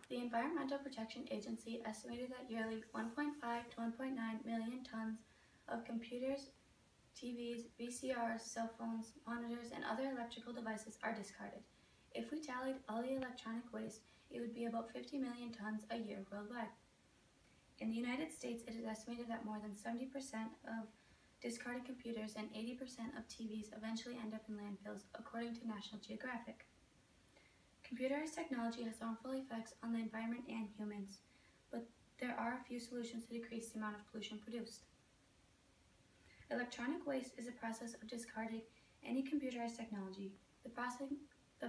The Environmental Protection Agency estimated that yearly 1.5 to 1.9 million tons of computers, TVs, VCRs, cell phones, monitors, and other electrical devices are discarded. If we tallied all the electronic waste, it would be about 50 million tons a year worldwide. In the United States, it is estimated that more than 70% of discarded computers and 80% of TVs eventually end up in landfills, according to National Geographic. Computerized technology has harmful effects on the environment and humans, but there are a few solutions to decrease the amount of pollution produced. Electronic waste is a process of discarding any computerized technology. The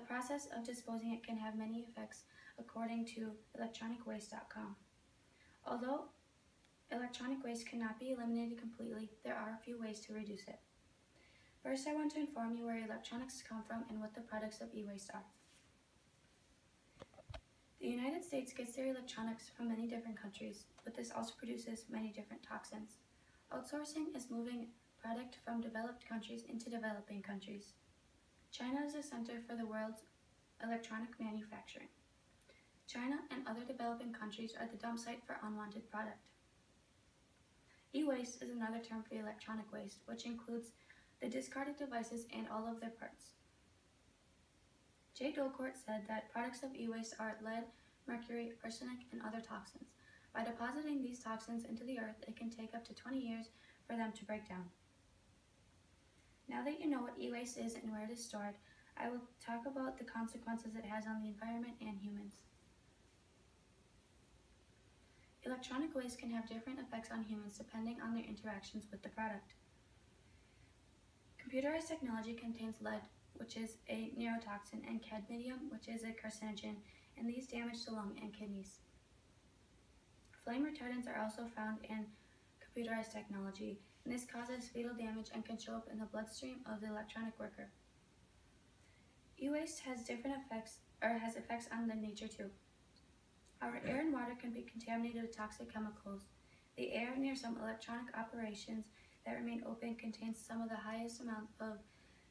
process of disposing it can have many effects, according to electronicwaste.com. Although electronic waste cannot be eliminated completely, there are a few ways to reduce it. First, I want to inform you where electronics come from and what the products of e-waste are. The United States gets their electronics from many different countries, but this also produces many different toxins. Outsourcing is moving product from developed countries into developing countries. China is a center for the world's electronic manufacturing. China and other developing countries are the dump site for unwanted product. E-waste is another term for electronic waste, which includes the discarded devices and all of their parts. Jay Dolcourt said that products of e-waste are lead, mercury, arsenic, and other toxins. By depositing these toxins into the earth, it can take up to 20 years for them to break down. Now that you know what e-waste is and where it is stored, I will talk about the consequences it has on the environment and humans. Electronic waste can have different effects on humans depending on their interactions with the product. Computerized technology contains lead, which is a neurotoxin, and cadmium, which is a carcinogen, and these damage the lung and kidneys. Flame retardants are also found in computerized technology, and this causes fatal damage and can show up in the bloodstream of the electronic worker. E-waste has effects on the nature too. Our air and water can be contaminated with toxic chemicals. The air near some electronic operations that remain open contains some of the highest amounts of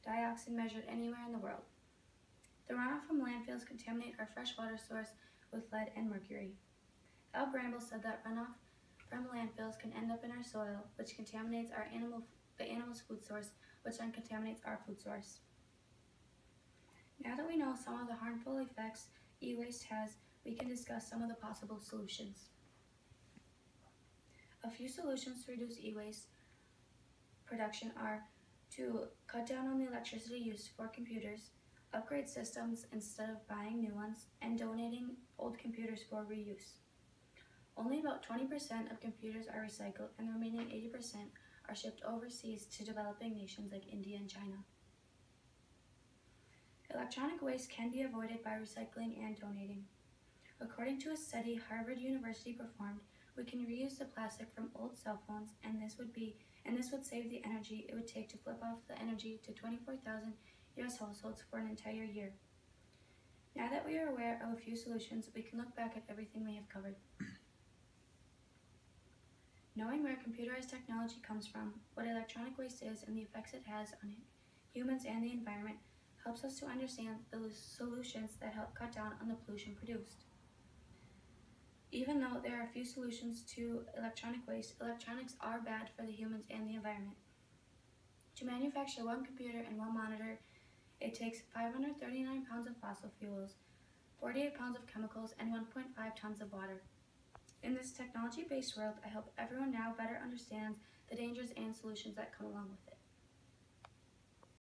dioxin measured anywhere in the world. The runoff from landfills contaminate our freshwater source with lead and mercury. Al Bramble said that runoff from landfills can end up in our soil, which contaminates the animal's food source, which then contaminates our food source. Now that we know some of the harmful effects e-waste has, we can discuss some of the possible solutions. A few solutions to reduce e-waste production are to cut down on the electricity used for computers, upgrade systems instead of buying new ones, and donating old computers for reuse. Only about 20% of computers are recycled, and the remaining 80% are shipped overseas to developing nations like India and China. Electronic waste can be avoided by recycling and donating. According to a study Harvard University performed, we can reuse the plastic from old cell phones, and this would save the energy it would take to flip off the energy to 24,000 US households for an entire year. Now that we are aware of a few solutions, we can look back at everything we have covered. Knowing where computerized technology comes from, what electronic waste is, and the effects it has on humans and the environment helps us to understand the solutions that help cut down on the pollution produced. Even though there are a few solutions to electronic waste, electronics are bad for the humans and the environment. To manufacture one computer and one monitor, it takes 539 pounds of fossil fuels, 48 pounds of chemicals, and 1.5 tons of water. In this technology-based world, I hope everyone now better understands the dangers and solutions that come along with it.